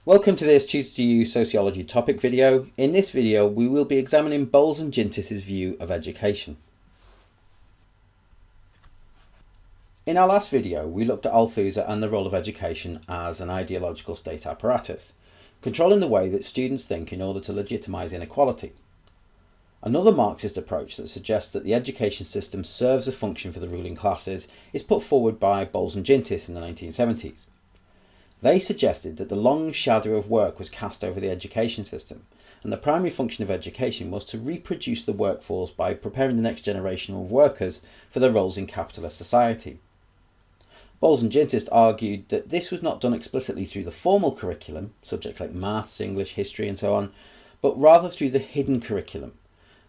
Welcome to this Tutor to You Sociology topic video. In this video we will be examining Bowles and Gintos' view of education. In our last video we looked at Althusser and the role of education as an ideological state apparatus, controlling the way that students think in order to legitimise inequality. Another Marxist approach that suggests that the education system serves a function for the ruling classes is put forward by Bowles and Gintos in the 1970s. They suggested that the long shadow of work was cast over the education system, and the primary function of education was to reproduce the workforce by preparing the next generation of workers for their roles in capitalist society. Bowles and Gintos argued that this was not done explicitly through the formal curriculum, subjects like maths, English, history and so on, but rather through the hidden curriculum,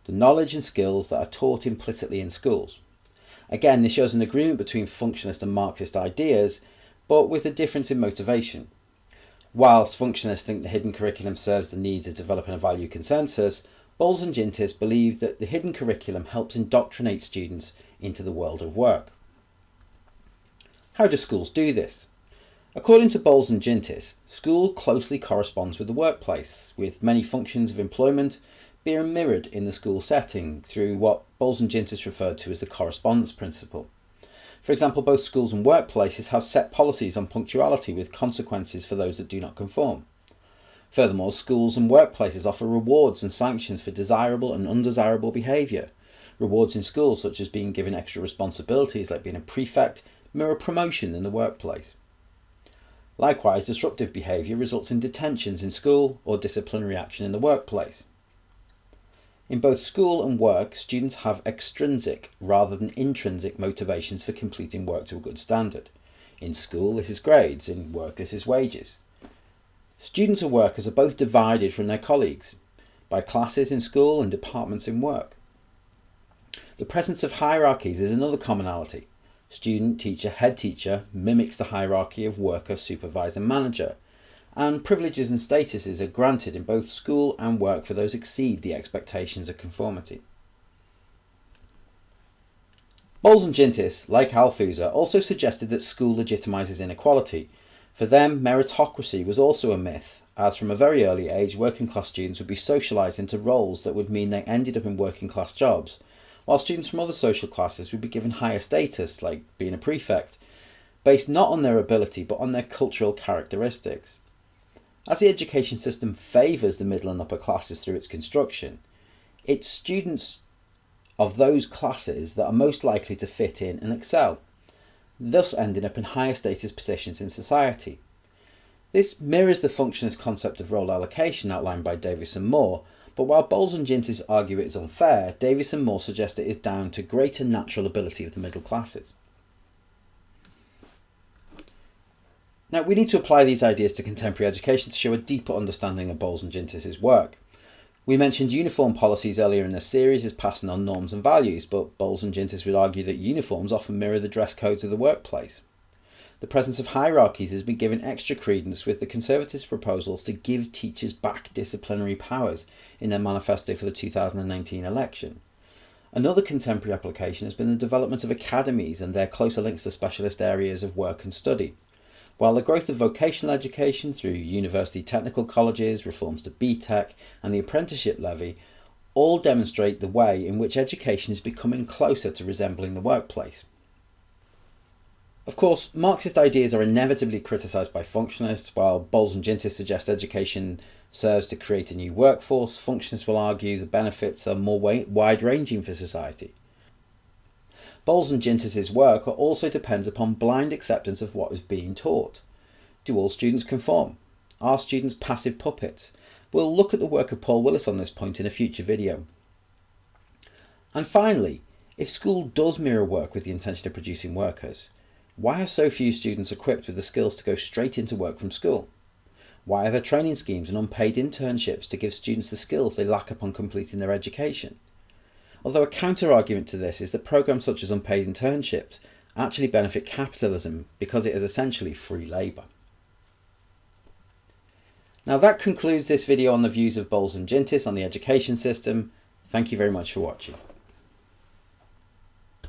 the knowledge and skills that are taught implicitly in schools. Again, this shows an agreement between functionalist and Marxist ideas, but with a difference in motivation. Whilst functionalists think the hidden curriculum serves the needs of developing a value consensus, Bowles and Gintos believe that the hidden curriculum helps indoctrinate students into the world of work. How do schools do this? According to Bowles and Gintos, school closely corresponds with the workplace, with many functions of employment being mirrored in the school setting through what Bowles and Gintos referred to as the correspondence principle. For example, both schools and workplaces have set policies on punctuality with consequences for those that do not conform. Furthermore, schools and workplaces offer rewards and sanctions for desirable and undesirable behaviour. Rewards in schools, such as being given extra responsibilities like being a prefect, mirror promotion in the workplace. Likewise, disruptive behaviour results in detentions in school or disciplinary action in the workplace. In both school and work, students have extrinsic rather than intrinsic motivations for completing work to a good standard. In school, this is grades. In work, this is wages. Students and workers are both divided from their colleagues by classes in school and departments in work. The presence of hierarchies is another commonality. Student, teacher, head teacher mimics the hierarchy of worker, supervisor, manager, and privileges and statuses are granted in both school and work for those who exceed the expectations of conformity. Bowles and Gintos, like Althusser, also suggested that school legitimizes inequality. For them, meritocracy was also a myth, as from a very early age working class students would be socialised into roles that would mean they ended up in working class jobs, while students from other social classes would be given higher status, like being a prefect, based not on their ability but on their cultural characteristics. As the education system favours the middle and upper classes through its construction, it's students of those classes that are most likely to fit in and excel, thus ending up in higher status positions in society. This mirrors the functionalist concept of role allocation outlined by Davis and Moore, but while Bowles and Gintos argue it is unfair, Davis and Moore suggest it is down to greater natural ability of the middle classes. Now, we need to apply these ideas to contemporary education to show a deeper understanding of Bowles and Gintos' work. We mentioned uniform policies earlier in this series as passing on norms and values, but Bowles and Gintos would argue that uniforms often mirror the dress codes of the workplace. The presence of hierarchies has been given extra credence with the Conservatives' proposals to give teachers back disciplinary powers in their manifesto for the 2019 election. Another contemporary application has been the development of academies and their closer links to specialist areas of work and study. While the growth of vocational education through university technical colleges, reforms to BTEC and the apprenticeship levy all demonstrate the way in which education is becoming closer to resembling the workplace. Of course, Marxist ideas are inevitably criticised by functionalists. While Bowles and Gintos suggest education serves to create a new workforce, functionalists will argue the benefits are more wide-ranging for society. Bowles and Gintos' work also depends upon blind acceptance of what is being taught. Do all students conform? Are students passive puppets? We'll look at the work of Paul Willis on this point in a future video. And finally, if school does mirror work with the intention of producing workers, why are so few students equipped with the skills to go straight into work from school? Why are there training schemes and unpaid internships to give students the skills they lack upon completing their education? Although a counter-argument to this is that programs such as unpaid internships actually benefit capitalism because it is essentially free labour. Now that concludes this video on the views of Bowles and Gintos on the education system. Thank you very much for watching.